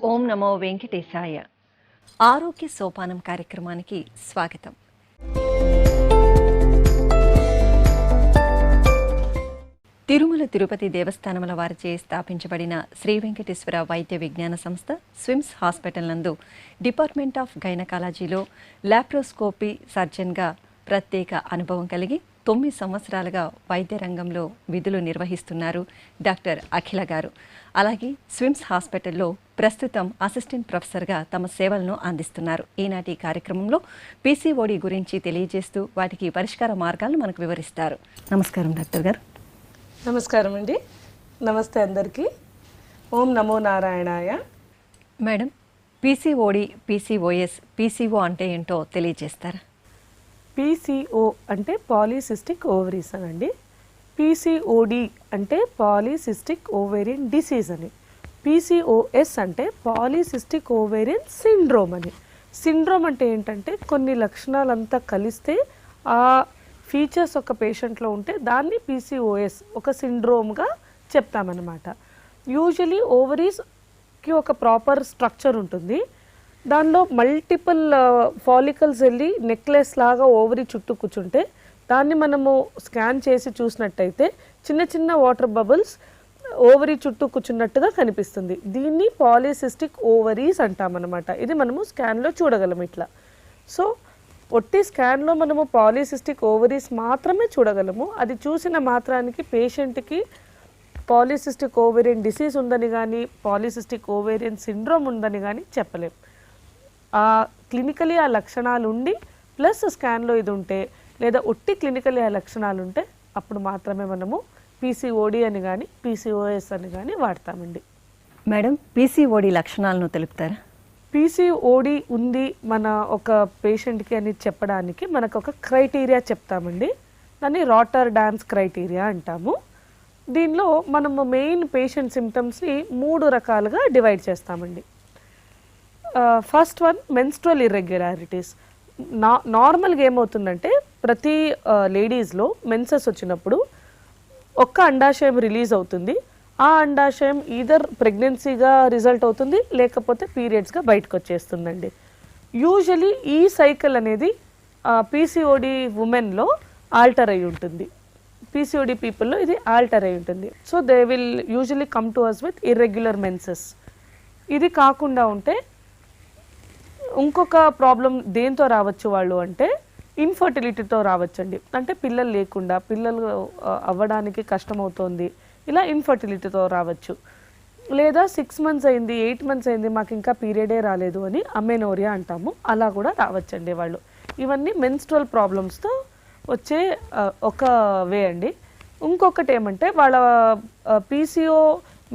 ఓం నమో వెంకటేశాయ. ఆరోగ్య సోపానం కార్యక్రమానికి స్వాగతం. తిరుమల తిరుపతి దేవస్థానముల వారిచే స్థాపించబడిన శ్రీ వెంకటేశ్వర వైద్య విజ్ఞాన సంస్థ స్విమ్స్ హాస్పిటల్ నందు డిపార్ట్మెంట్ ఆఫ్ గైనకాలజీలో లాప్రోస్కోపీ సర్జన్గా ప్రత్యేక అనుభవం కలిగి 9 సంవత్సరాలుగా వైద్య రంగంలో విధులు నిర్వహిస్తున్నారు డాక్టర్ అఖిల గారు. అలాగే స్విమ్స్ హాస్పిటల్లో ప్రస్తుతం అసిస్టెంట్ ప్రొఫెసర్గా తమ సేవలను అందిస్తున్నారు. ఈనాటి కార్యక్రమంలో పీసీఓడి గురించి తెలియజేస్తూ వాటికి పరిష్కార మార్గాలను మనకు వివరిస్తారు. నమస్కారం డాక్టర్ గారు. నమస్కారం అండి. నమస్తే అందరికీ. ఓం నమో నారాయణాయ. మేడం, పీసీఓడి, పీసీఓఎస్, పీసీఓ అంటే ఏంటో తెలియజేస్తారా? పీసీఓ అంటే పాలీసిస్టిక్ ఓవరీస్ అనండి. పీసీఓడి అంటే పాలీసిస్టిక్ ఓవేరియన్ డిసీజ్ అని. పీసీఓఎస్ అంటే పాలీసిస్టిక్ ఓవేరియన్ సిండ్రోమ్ అని. సిండ్రోమ్ అంటే ఏంటంటే కొన్ని లక్షణాలంతా కలిస్తే ఆ ఫీచర్స్ ఒక పేషెంట్లో ఉంటే దాన్ని పీసీఓఎస్ ఒక సిండ్రోమ్గా చెప్తామన్నమాట. యూజువలీ ఓవరీస్కి ఒక ప్రాపర్ స్ట్రక్చర్ ఉంటుంది. దానిలో మల్టిపుల్ ఫాలికల్స్ వెళ్ళి నెక్లెస్ లాగా ఓవరీ చుట్టూ కూర్చుంటే దాన్ని మనము స్కాన్ చేసి చూసినట్టయితే చిన్న చిన్న వాటర్ బబుల్స్ ఓవరీ చుట్టూ కూర్చున్నట్టుగా కనిపిస్తుంది. దీన్ని పాలీసిస్టిక్ ఓవరీస్ అంటామన్నమాట. ఇది మనము స్కాన్లో చూడగలం ఇట్లా. సో ఒట్టి స్కాన్లో మనము పాలీసిస్టిక్ ఓవరీస్ మాత్రమే చూడగలము. అది చూసిన మాత్రానికి పేషెంట్కి పాలీసిస్టిక్ ఓవేరియన్ డిసీజ్ ఉందని కానీ పాలీసిస్టిక్ ఓవేరియన్ సిండ్రోమ్ ఉందని కానీ చెప్పలేం. క్లినికలీ ఆ లక్షణాలు ఉండి ప్లస్ స్కాన్లో ఇది ఉంటే లేదా ఒట్టి క్లినికలీ ఆ లక్షణాలు ఉంటే అప్పుడు మాత్రమే మనము పీసీఓడి అని కానీ పీసీఓఎస్ అని కానీ వాడతామండి. మేడం, పీసీఓడి లక్షణాలను తెలుపుతారా? పీసీఓడి ఉంది మన ఒక పేషెంట్కి అని చెప్పడానికి మనకు ఒక క్రైటీరియా చెప్తామండి. దాన్ని రాటర్డామ్స్ క్రైటీరియా అంటాము. దీనిలో మనము మెయిన్ పేషెంట్ సిమ్టమ్స్ని 3 రకాలుగా డివైడ్ చేస్తామండి. First one menstrual irregularities. నార్మల్గా ఏమవుతుందంటే ప్రతి లేడీస్లో మెన్సెస్ వచ్చినప్పుడు ఒక్క అండాశయం రిలీజ్ అవుతుంది. ఆ అండాశయం ఈదర్ ప్రెగ్నెన్సీగా రిజల్ట్ అవుతుంది లేకపోతే పీరియడ్స్గా బయటకు వచ్చేస్తుందండి. యూజువలీ ఈ సైకిల్ అనేది పీసీఓడి ఉమెన్లో ఆల్టర్ అయి ఉంటుంది. పీసీఓడి పీపుల్లో ఇది ఆల్టర్ అయి ఉంటుంది. So they will usually come to us with irregular menses. ఇది కాకుండా ఉంటే ఇంకొక ప్రాబ్లం దేంతో రావచ్చు వాళ్ళు అంటే ఇన్ఫర్టిలిటీతో రావచ్చండి. అంటే పిల్లలు లేకుండా పిల్లలు అవ్వడానికి కష్టమవుతోంది, ఇలా ఇన్ఫర్టిలిటీతో రావచ్చు. లేదా 6 months అయింది, 8 months అయింది, మాకు ఇంకా పీరియడే రాలేదు అని అమెనోరియా అంటాము, అలా కూడా రావచ్చండి వాళ్ళు. ఇవన్నీ మెన్స్ట్రువల్ ప్రాబ్లమ్స్తో వచ్చే ఒక వే అండి. ఇంకొకటి ఏమంటే వాళ్ళ పీసీఓ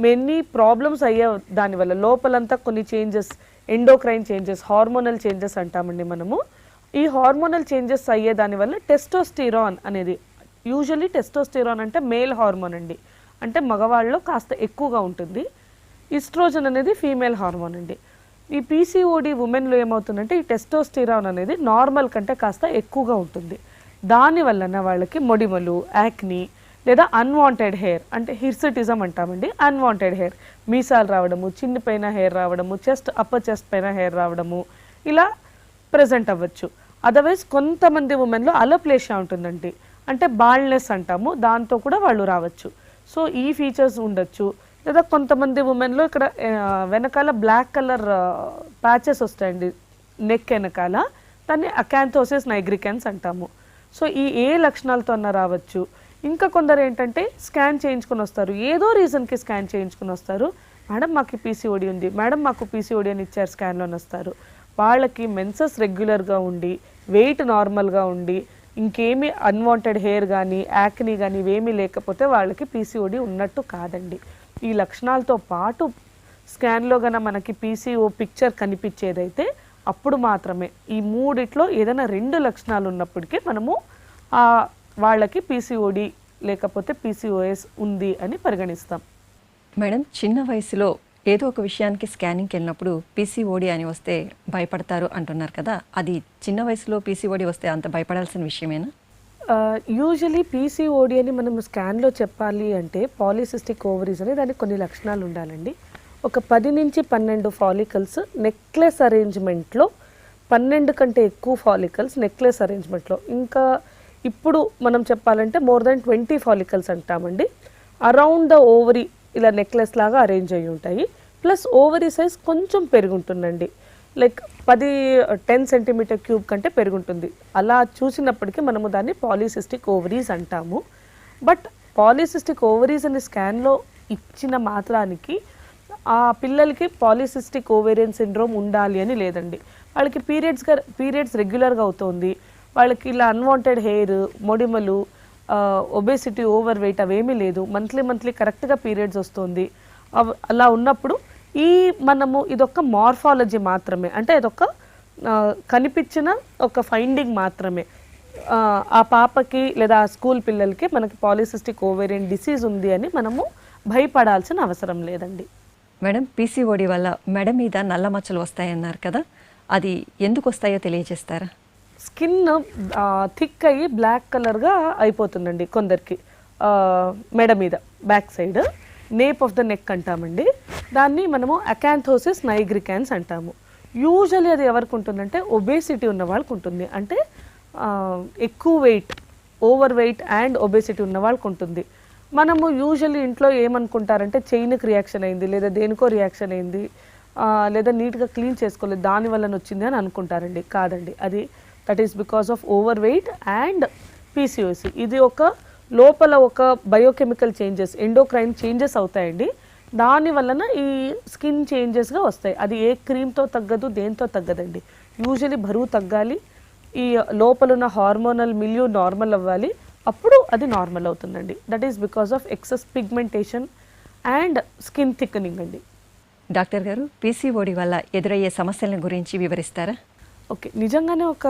మెనీ ప్రాబ్లమ్స్ అయ్యే దానివల్ల లోపలంతా కొన్ని changes, endocrine changes, hormonal changes అంటామండి మనము. ఈ హార్మోనల్ చేంజెస్ అయ్యే దానివల్ల టెస్టోస్టిరాన్ అనేది, యూజువల్లీ టెస్టోస్టిరాన్ అంటే మేల్ హార్మోన్ అండి, అంటే మగవాళ్ళలో కాస్త ఎక్కువగా ఉంటుంది. ఈస్ట్రోజన్ అనేది ఫీమేల్ హార్మోన్ అండి. ఈ పీసీఓడి ఉమెన్లో ఏమవుతుందంటే ఈ టెస్టోస్టిరాన్ అనేది నార్మల్ కంటే కాస్త ఎక్కువగా ఉంటుంది. దానివల్లన వాళ్ళకి మొడిమలు, యాక్ని లేదా అన్వాంటెడ్ హెయిర్ అంటే హిర్సిటిజం అంటామండి. అన్వాంటెడ్ హెయిర్, మీసాలు రావడము, చిన్ని పైన హెయిర్ రావడము, అప్పర్ చెస్ట్ పైన హెయిర్ రావడము, ఇలా ప్రజెంట్ అవ్వచ్చు. అదర్వైజ్ కొంతమంది ఉమెన్లో అలోప్లేషియా ఉంటుందండి, అంటే బాల్నెస్ అంటాము, దాంతో కూడా వాళ్ళు రావచ్చు. సో ఈ ఫీచర్స్ ఉండొచ్చు. లేదా కొంతమంది ఉమెన్లో ఇక్కడ వెనకాల బ్లాక్ కలర్ ప్యాచెస్ వస్తాయండి నెక్ వెనకాల, దాన్ని అకాంథోసిస్ నైగ్రికెన్స్ అంటాము. సో ఈ ఏ లక్షణాలతో అన్న రావచ్చు. ఇంకా కొందరు ఏంటంటే స్కాన్ చేయించుకొని వస్తారు, ఏదో రీజన్కి స్కాన్ చేయించుకొని వస్తారు, మేడం మాకు పీసీఓడి ఉంది, మేడం మాకు పీసీఓడి అని ఇచ్చారు స్కాన్లోని వస్తారు. వాళ్ళకి మెన్సెస్ రెగ్యులర్గా ఉండి, వెయిట్ నార్మల్గా ఉండి, ఇంకేమీ అన్వాంటెడ్ హెయిర్ కానీ యాక్ని కానీ ఇవేమీ లేకపోతే వాళ్ళకి పీసీఓడి ఉన్నట్టు కాదండి. ఈ లక్షణాలతో పాటు స్కాన్లో కన్నా మనకి పీసీఓ పిక్చర్ కనిపించేదైతే అప్పుడు మాత్రమే ఈ మూడిట్లో ఏదైనా 2 లక్షణాలు ఉన్నప్పటికీ మనము వాళ్ళకి పీసీఓడి లేకపోతే పీసీఓఎస్ ఉంది అని పరిగణిస్తాం. మేడం, చిన్న వయసులో ఏదో ఒక విషయానికి స్కానింగ్కి వెళ్ళినప్పుడు పీసీఓడి అని వస్తే భయపడతారు అంటున్నారు కదా, అది చిన్న వయసులో పీసీఓడి వస్తే అంత భయపడాల్సిన విషయమేనా? యూజువలీ పీసీఓడి అని మనం స్కాన్లో చెప్పాలి అంటే పాలీసిస్టిక్ ఓవరీస్ అని దానికి కొన్ని లక్షణాలు ఉండాలండి. ఒక 10 నుంచి 12 ఫాలికల్స్ నెక్లెస్ అరేంజ్మెంట్లో, 12 కంటే ఎక్కువ ఫాలికల్స్ నెక్లెస్ అరేంజ్మెంట్లో, ఇంకా ఇప్పుడు మనం చెప్పాలంటే మోర్ దెన్ 20 ఫాలికల్స్ అంటామండి, అరౌండ్ ద ఓవరీ ఇలా నెక్లెస్ లాగా అరేంజ్ అయ్యి ఉంటాయి. ప్లస్ ఓవరీ సైజ్ కొంచెం పెరుగుంటుందండి, లైక్ 10 సెంటీమీటర్ క్యూబ్ కంటే పెరుగుంటుంది. అలా చూసినప్పటికీ మనము దాన్ని పాలిసిస్టిక్ ఓవరీస్ అంటాము. బట్ పాలిసిస్టిక్ ఓవరీస్ అనే స్కాన్లో ఇచ్చిన మాత్రానికి ఆ పిల్లలకి పాలిసిస్టిక్ ఓవేరియన్ సిండ్రోమ్ ఉండాలి అని లేదండి. వాళ్ళకి పీరియడ్స్ రెగ్యులర్గా అవుతుంది, వాళ్ళకి ఇలా అన్వాంటెడ్ హెయిర్, మొడిమలు, ఒబేసిటీ, ఓవర్ వెయిట్ అవేమీ లేదు, మంత్లీ కరెక్ట్గా పీరియడ్స్ వస్తుంది. అలా ఉన్నప్పుడు మనము ఇదొక మార్ఫాలజీ మాత్రమే, అంటే ఇదొక కనిపించిన ఒక ఫైండింగ్ మాత్రమే. ఆ పాపకి లేదా ఆ స్కూల్ పిల్లలకి మనకి పాలిసిస్టిక్ ఓవేరియన్ డిసీజ్ ఉంది అని మనము భయపడాల్సిన అవసరం లేదండి. మేడం, పీసీఓడి వల్ల మెడ మీద నల్ల మచ్చలు వస్తాయన్నారు కదా, అది ఎందుకు వస్తాయో తెలియజేస్తారా? స్కిన్ థిక్ అయ్యి బ్లాక్ కలర్గా అయిపోతుందండి కొందరికి, మెడ మీద back side nape of the neck అంటామండి. దాన్ని మనము అకాంథోసిస్ నైగ్రికాన్స్ అంటాము. యూజువల్లీ అది ఎవరికి ఉంటుందంటే ఒబేసిటీ ఉన్న వాళ్ళకి ఉంటుంది, అంటే ఎక్కువ weight, over weight and obesity ఉన్న వాళ్ళకి ఉంటుంది. మనము యూజువల్లీ ఇంట్లో ఏమనుకుంటారంటే చైన్కి రియాక్షన్ అయింది, లేదా దేనికో రియాక్షన్ అయింది, లేదా నీట్గా క్లీన్ చేసుకోలేదు దానివల్ల వచ్చింది అని అనుకుంటారండి. కాదండి, అది that is because of over wait and PCOS. ఇది ఒక లోపల ఒక బయోకెమికల్ చేంజెస్, ఎండోక్రైన్ చేంజెస్ అవుతాయండి. దాని వలన ఈ స్కిన్ చేంజెస్గా వస్తాయి. అది ఏ క్రీమ్తో తగ్గదు, దేంతో తగ్గదండి. యూజువలీ బరువు తగ్గాలి, ఈ లోపల ఉన్న హార్మోనల్ మిల్యూ నార్మల్ అవ్వాలి, అప్పుడు అది నార్మల్ అవుతుందండి. That is because of excess pigmentation and skin thickening అండి. డాక్టర్ గారు, పీసీఓడి వల్ల ఎదురయ్యే సమస్యల గురించి వివరిస్తారా? ఓకే, నిజంగానే ఒక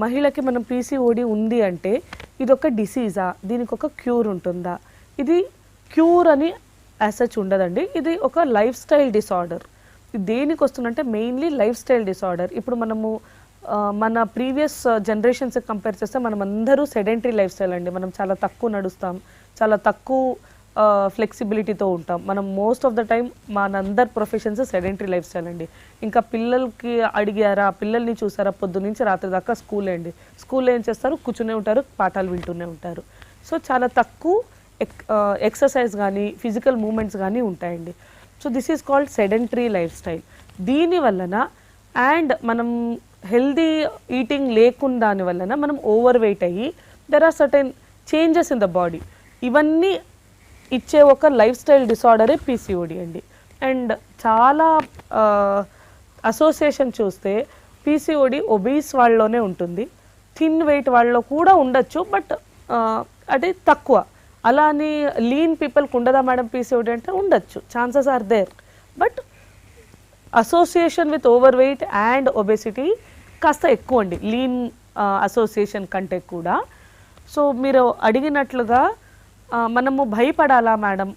మహిళకి మనం పీసీఓడి ఉంది అంటే ఇది ఒక డిసీజా, దీనికి ఒక క్యూర్ ఉంటుందా? ఇది క్యూర్ అని యాజ్ సచ్ ఉండదండి, ఇది ఒక లైఫ్ స్టైల్ డిసార్డర్. దేనికి వస్తుందంటే మెయిన్లీ లైఫ్ స్టైల్ డిసార్డర్. ఇప్పుడు మనము మన ప్రీవియస్ జనరేషన్స్ కంపేర్ చేస్తే మనం అందరూ సెడెంటరీ లైఫ్ స్టైల్ అండి. మనం చాలా తక్కువ నడుస్తాం, చాలా తక్కువ ఫ్లెక్సిబిలిటీతో ఉంటాం. మనం మోస్ట్ ఆఫ్ ద టైం మనందరి ప్రొఫెషన్స్ సెడెంటరీ లైఫ్ స్టైల్ అండి. ఇంకా పిల్లలకి అడిగారా, పిల్లల్ని చూసారా, పొద్దు నుంచి రాత్రి దాకా స్కూల్ అండి. స్కూల్లో ఏం చేస్తారు, కూర్చునే ఉంటారు, పాఠాలు వింటూనే ఉంటారు. సో చాలా తక్కువ ఎక్సర్సైజ్ కానీ ఫిజికల్ మూమెంట్స్ కానీ ఉంటాయండి. So this is called sedentary lifestyle. దీని వలన అండ్ మనం హెల్దీ ఈటింగ్ లేకుండా వలన మనం ఓవర్ వెయిట్ అయ్యి there are certain changes in the body. ఇవన్నీ ఇచ్చే ఒక లైఫ్ స్టైల్ డిసార్డరే పీసీఓడి అండి. అండ్ చాలా అసోసియేషన్ చూస్తే పీసీఓడి ఒబీస్ వాళ్ళలోనే ఉంటుంది, థిన్ వెయిట్ వాళ్ళలో కూడా ఉండొచ్చు, బట్ అది తక్కువ. అలా అని లీన్ పీపుల్కి ఉండదా మేడం పీసీఓడి అంటే ఉండొచ్చు, chances are there. But association with over weight and obesity కాస్త ఎక్కువ అండి, లీన్ అసోసియేషన్ కంటే కూడా. సో మీరు అడిగినట్లుగా మనము భయపడాలా మేడం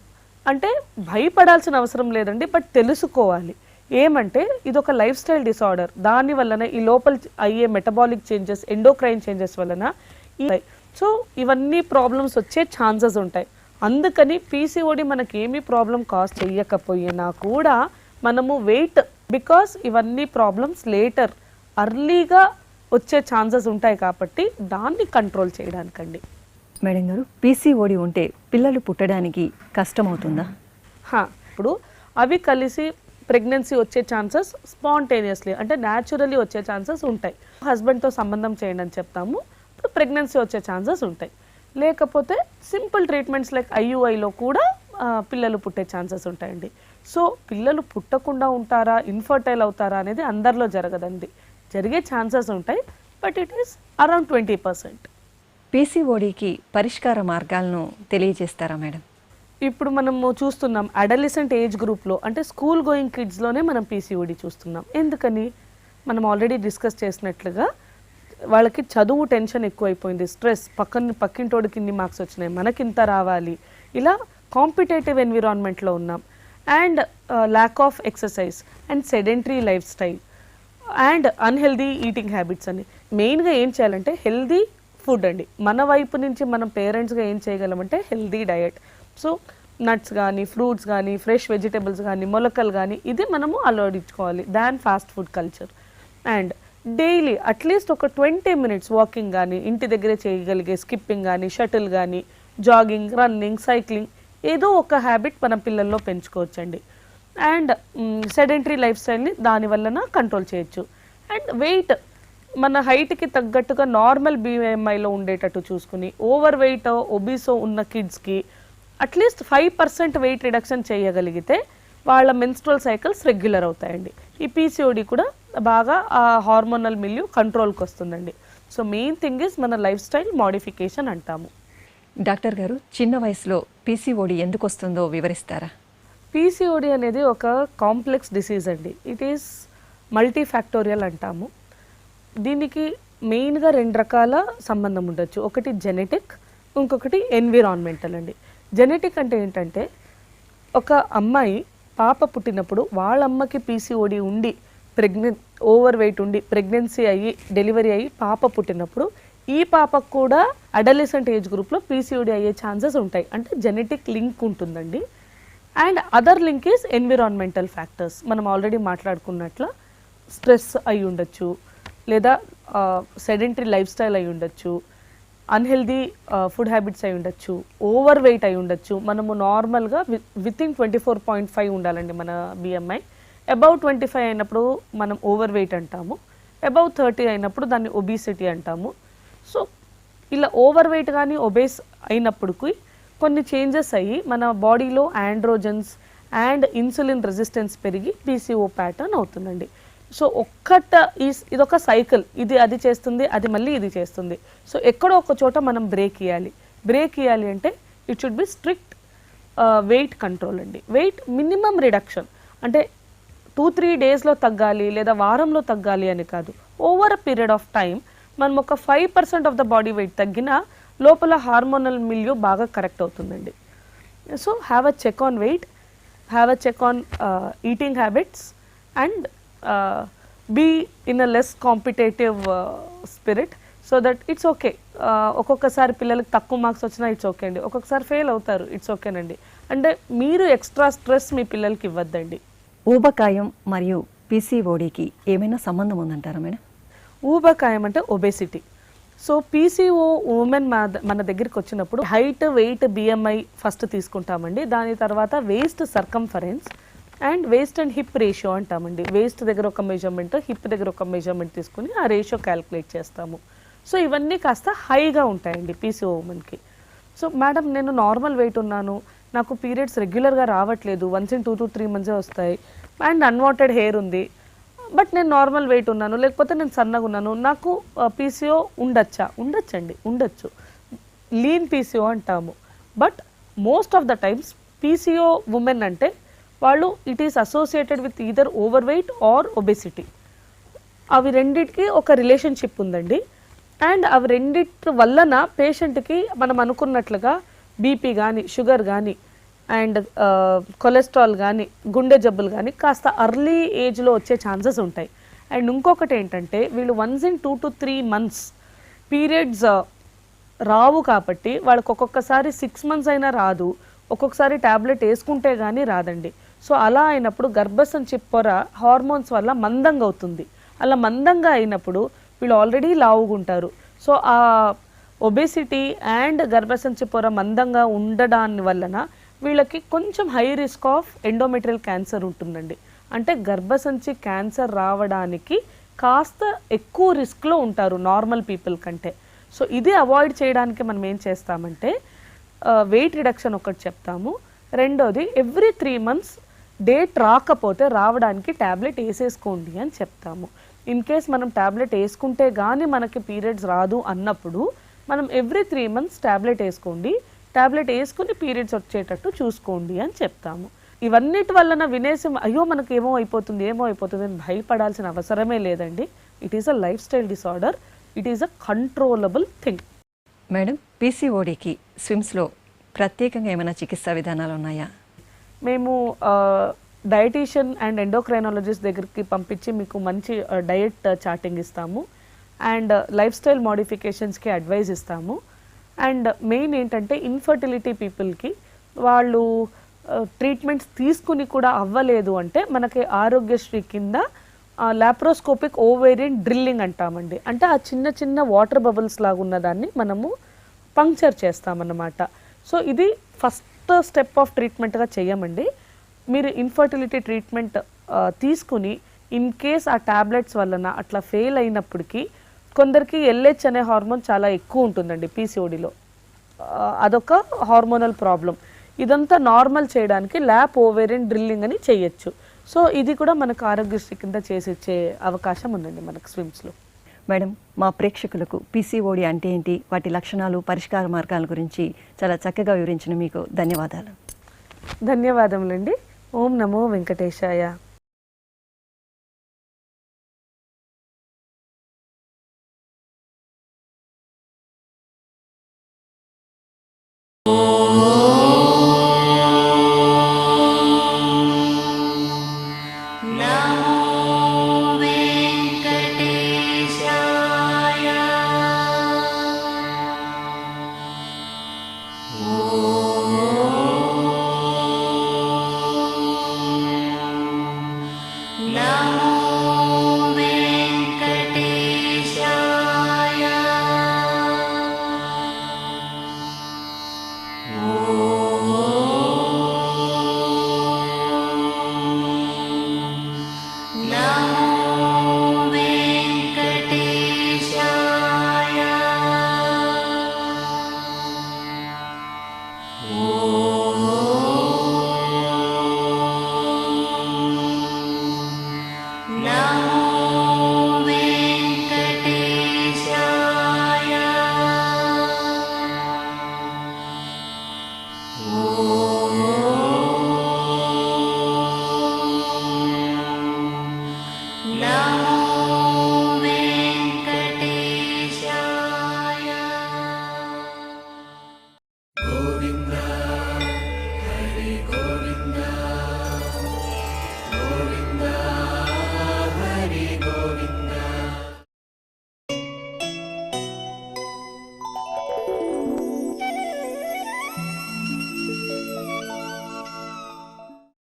అంటే భయపడాల్సిన అవసరం లేదండి, బట్ తెలుసుకోవాలి. ఏమంటే ఇది ఒక లైఫ్ స్టైల్ డిసార్డర్, దాని వలన ఈ లోపల అయ్యే మెటబాలిక్ చేంజెస్, ఎండోక్రైన్ చేంజెస్ వలన సో ఇవన్నీ ప్రాబ్లమ్స్ వచ్చే ఛాన్సెస్ ఉంటాయి. అందుకని పీసీఓడి మనకి ఏమీ ప్రాబ్లం కాజ్ చెయ్యకపోయినా కూడా మనము వెయిట్, బికాస్ ఇవన్నీ ప్రాబ్లమ్స్ లేటర్ అర్లీగా వచ్చే ఛాన్సెస్ ఉంటాయి కాబట్టి దాన్ని కంట్రోల్ చేయడానికండి. మేడం గారు, పీసీఓడి ఉంటే పిల్లలు పుట్టడానికి కష్టమవుతుందా? ఇప్పుడు అవి కలిసి ప్రెగ్నెన్సీ వచ్చే ఛాన్సెస్ స్పాంటేనియస్లీ అంటే న్యాచురలీ వచ్చే ఛాన్సెస్ ఉంటాయి. హస్బెండ్తో సంబంధం చేయండి అని చెప్తాము, ఇప్పుడు ప్రెగ్నెన్సీ వచ్చే ఛాన్సెస్ ఉంటాయి. లేకపోతే సింపుల్ ట్రీట్మెంట్స్ లైక్ ఐయుఐలో కూడా పిల్లలు పుట్టే ఛాన్సెస్ ఉంటాయండి. సో పిల్లలు పుట్టకుండా ఉంటారా, ఇన్ఫర్టైల్ అవుతారా అనేది అందరిలో జరగదండి, జరిగే ఛాన్సెస్ ఉంటాయి, బట్ ఇట్ ఈస్ అరౌండ్ 20%. పీసీఓడికి పరిష్కార మార్గాలను తెలియజేస్తారా మేడం? ఇప్పుడు మనము చూస్తున్నాం అడలిసెంట్ ఏజ్ గ్రూప్లో, అంటే స్కూల్ గోయింగ్ కిడ్స్లోనే మనం పీసీఓడి చూస్తున్నాం. ఎందుకని మనం ఆల్రెడీ డిస్కస్ చేసినట్లుగా వాళ్ళకి చదువు టెన్షన్ ఎక్కువైపోయింది, స్ట్రెస్, పక్కింటోడికి ఇన్ని మార్క్స్ వచ్చినాయి, మనకింత రావాలి, ఇలా కాంపిటేటివ్ ఎన్విరాన్మెంట్లో ఉన్నాం. And lack of exercise and sedentary life style and unhealthy eating habits అని. మెయిన్గా ఏం చేయాలంటే హెల్దీ ఫుడ్ అండి. మన వైపు నుంచి మనం పేరెంట్స్గా ఏం చేయగలమంటే హెల్దీ డయట్. సో నట్స్ కానీ, ఫ్రూట్స్ కానీ, ఫ్రెష్ వెజిటేబుల్స్ కానీ, మొలకలు కానీ, ఇది మనము అలవడించుకోవాలి than fast food culture. And daily at least ఒక 20 minutes వాకింగ్ కానీ, ఇంటి దగ్గరే చేయగలిగే స్కిప్పింగ్ కానీ, షటిల్ కానీ, జాగింగ్, రన్నింగ్, సైక్లింగ్, ఏదో ఒక హ్యాబిట్ మన పిల్లల్లో పెంచుకోవచ్చండి. అండ్ సెడెంటరీ లైఫ్ స్టైల్ని దాని వలన కంట్రోల్ చేయొచ్చు. అండ్ వెయిట్ మన హైట్కి తగ్గట్టుగా నార్మల్ BMIలో ఉండేటట్టు చూసుకుని, ఓవర్ వెయిట్ ఒబీసో ఉన్న కిడ్స్కి అట్లీస్ట్ 5% వెయిట్ రిడక్షన్ చేయగలిగితే వాళ్ళ మెన్స్ట్రల్ సైకిల్స్ రెగ్యులర్ అవుతాయండి. ఈ PCOD కూడా బాగా ఆ హార్మోనల్ మిల్యూ కంట్రోల్కి వస్తుందండి. సో మెయిన్ థింగ్ ఇస్ మన లైఫ్ స్టైల్ మోడిఫికేషన్ అంటాము. డాక్టర్ గారు, చిన్న వయసులో PCOD ఎందుకు వస్తుందో వివరిస్తారా? PCOD అనేది ఒక కాంప్లెక్స్ డిసీజ్ అండి. ఇట్ ఈస్ మల్టీ ఫ్యాక్టోరియల్ అంటాము. దీనికి మెయిన్గా 2 రకాల సంబంధం ఉండొచ్చు. ఒకటి జెనెటిక్, ఇంకొకటి ఎన్విరాన్మెంటల్ అండి. జెనెటిక్ అంటే ఏంటంటే, ఒక అమ్మాయి పాప పుట్టినప్పుడు వాళ్ళ అమ్మకి PCOD ఉండి ఓవర్ వెయిట్ ఉండి ప్రెగ్నెన్సీ అయ్యి డెలివరీ అయ్యి పాప పుట్టినప్పుడు ఈ పాపకు కూడా అడలెసెంట్ ఏజ్ గ్రూప్లో PCOD అయ్యే ఛాన్సెస్ ఉంటాయి. అంటే జెనెటిక్ లింక్ ఉంటుందండి. And other link is environmental factors. మనం ఆల్రెడీ మాట్లాడుకున్నట్లు స్ట్రెస్ అయి ఉండొచ్చు, లేదా సెడెంటరీ లైఫ్ స్టైల్ అయి ఉండొచ్చు, అన్హెల్దీ ఫుడ్ హ్యాబిట్స్ అయి ఉండొచ్చు, ఓవర్ వెయిట్ అయి ఉండొచ్చు. మనము నార్మల్గా వితిన్ 24.5 ఉండాలండి మన BMI. అబౌవ్ 25 అయినప్పుడు మనం ఓవర్ వెయిట్ అంటాము. అబౌవ్ 30 అయినప్పుడు దాన్ని ఒబిసిటీ అంటాము. సో ఇలా ఓవర్ వెయిట్ కానీ ఒబేస్ అయినప్పటికీ కొన్ని చేంజెస్ అయ్యి మన బాడీలో ఆండ్రోజన్స్ అండ్ ఇన్సులిన్ రెసిస్టెన్స్ పెరిగి PCO ప్యాటర్న్ అవుతుందండి. సో ఇదొక సైకిల్. అది చేస్తుంది, అది మళ్ళీ ఇది చేస్తుంది. సో ఎక్కడో ఒక చోట మనం బ్రేక్ ఇవ్వాలి అంటే it should be strict weight control అండి. వెయిట్ మినిమం రిడక్షన్ అంటే 2-3 డేస్లో తగ్గాలి లేదా వారంలో తగ్గాలి అని కాదు. Over a period of time మనం ఒక 5% ఆఫ్ ద బాడీ వెయిట్ తగ్గినా లోపల హార్మోనల్ మిల్యూ బాగా కరెక్ట్ అవుతుందండి. So have a check on weight, have a check on eating habits and be in a less competitive spirit so that it's okay. ఒక్కొక్కసారి పిల్లలకి తక్కువ మార్క్స్ వచ్చినా ఇట్స్ ఓకే అండి, ఒక్కొక్కసారి ఫెయిల్ అవుతారు, ఇట్స్ ఓకేనండి. అంటే మీరు ఎక్స్ట్రా స్ట్రెస్ మీ పిల్లలకి ఇవ్వద్దండి. ఊబకాయం మరియు PCODకి ఏమైనా సంబంధం ఉందంటారా మేడం? ఊబకాయం అంటే ఒబేసిటీ. సో PCO ఉమెన్ మన దగ్గరికి వచ్చినప్పుడు హైట్, వెయిట్, BMI ఫస్ట్ తీసుకుంటామండి. దాని తర్వాత waist circumference and waste and hip ratio అంటామండి. వేస్ట్ దగ్గర ఒక మెజర్మెంట్, హిప్ దగ్గర ఒక మెజర్మెంట్ తీసుకుని ఆ రేషియో క్యాలిక్యులేట్ చేస్తాము. సో ఇవన్నీ కాస్త హైగా ఉంటాయండి PCO ఉమెన్కి. సో మేడం నేను నార్మల్ వెయిట్ ఉన్నాను, నాకు పీరియడ్స్ రెగ్యులర్గా రావట్లేదు, వన్స్ ఇన్ 2 to 3 months వస్తాయి, అండ్ అన్వాంటెడ్ హెయిర్ ఉంది, బట్ నేను నార్మల్ వెయిట్ ఉన్నాను, లేకపోతే నేను సన్నగా ఉన్నాను, నాకు PCO ఉండొచ్చండి, ఉండొచ్చు. లీన్ PCO అంటాము. But most of the times PCO women అంటే వాళ్ళు it is associated with either overweight or obesity. అవి రెండింటికి ఒక రిలేషన్షిప్ ఉందండి. అండ్ అవి రెండిటి వలన పేషెంట్కి మనం అనుకున్నట్లుగా బీపీ కానీ, షుగర్ కానీ, అండ్ కొలెస్ట్రాల్ కానీ, గుండె జబ్బులు కానీ కాస్త అర్లీ ఏజ్లో వచ్చే ఛాన్సెస్ ఉంటాయి. అండ్ ఇంకొకటి ఏంటంటే వీళ్ళు once in 2 to 3 months periods రావు కాబట్టి వాళ్ళకి ఒక్కొక్కసారి 6 months అయినా రాదు, ఒక్కొక్కసారి ట్యాబ్లెట్ వేసుకుంటే కానీ రాదండి. సో అలా అయినప్పుడు గర్భసంచి పొర హార్మోన్స్ వల్ల మందంగా అవుతుంది. అలా మందంగా అయినప్పుడు వీళ్ళు ఆల్రెడీ లావుగుంటారు. సో ఆ ఒబేసిటీ అండ్ గర్భసంచి పొర మందంగా ఉండడాని వలన వీళ్ళకి కొంచెం high risk of endometrial cancer ఉంటుందండి. అంటే గర్భసంచి క్యాన్సర్ రావడానికి కాస్త ఎక్కువ రిస్క్లో ఉంటారు నార్మల్ పీపుల్ కంటే. సో ఇది అవాయిడ్ చేయడానికి మనం ఏం చేస్తామంటే వెయిట్ రిడక్షన్ ఒకటి చెప్తాము. రెండోది ఎవ్రీ 3 months డేట్ రాకపోతే రావడానికి ట్యాబ్లెట్ వేసేసుకోండి అని చెప్తాము. ఇన్ కేస్ మనం ట్యాబ్లెట్ వేసుకుంటే కానీ మనకి పీరియడ్స్ రాదు అన్నప్పుడు మనం ఎవ్రీ 3 months ట్యాబ్లెట్ వేసుకోండి, ట్యాబ్లెట్ వేసుకుని పీరియడ్స్ వచ్చేటట్టు చూసుకోండి అని చెప్తాము. ఇవన్నిటి వలన వినేసి అయ్యో మనకి ఏమో అయిపోతుంది అని భయపడాల్సిన అవసరమే లేదండి. It is a lifestyle disorder, it is a controllable thing. Madam, PCODకి స్విమ్స్లో ప్రత్యేకంగా ఏమైనా చికిత్సా విధానాలు ఉన్నాయా? మేము డయటీషియన్ అండ్ ఎండోక్రైనాలజిస్ట్ దగ్గరికి పంపించి మీకు మంచి డయట్ చార్టింగ్ ఇస్తాము, అండ్ లైఫ్ స్టైల్ మోడిఫికేషన్స్కి అడ్వైజ్ ఇస్తాము. అండ్ మెయిన్ ఏంటంటే ఇన్ఫర్టిలిటీ పీపుల్కి వాళ్ళు ట్రీట్మెంట్స్ తీసుకుని కూడా అవ్వలేదు అంటే మనకి ఆరోగ్యశ్రీ కింద లాప్రోస్కోపిక్ ఓవేరియన్ డ్రిల్లింగ్ అంటామండి. అంటే ఆ చిన్న చిన్న వాటర్ బబుల్స్ లాగా ఉన్నదాన్ని మనము పంక్చర్ చేస్తామన్నమాట. సో ఇది ఫస్ట్ స్టెప్ ఆఫ్ ట్రీట్మెంట్గా చేయమండి. మీరు ఇన్ఫర్టిలిటీ ట్రీట్మెంట్ తీసుకుని ఇన్ కేస్ ఆ ట్యాబ్లెట్స్ వలన అట్లా ఫెయిల్ అయినప్పటికీ కొందరికి ఎల్హెచ్ అనే హార్మోన్ చాలా ఎక్కువ ఉంటుందండి పీసీఓడిలో. అదొక హార్మోనల్ ప్రాబ్లం. ఇదంతా నార్మల్ చేయడానికి ల్యాప్ ఓవేరియన్ డ్రిల్లింగ్ అని చేయొచ్చు. సో ఇది కూడా మనకు ఆరోగ్యశ్రీ కింద చేసి ఇచ్చే అవకాశం ఉందండి మనకు స్విమ్స్లో. మేడం, మా ప్రేక్షకులకు పీసీఓడి అంటే ఏంటి, వాటి లక్షణాలు, పరిష్కార మార్గాల గురించి చాలా చక్కగా వివరించిన మీకు ధన్యవాదాలు. ధన్యవాదములండి. ఓం నమో వెంకటేశాయ. Namo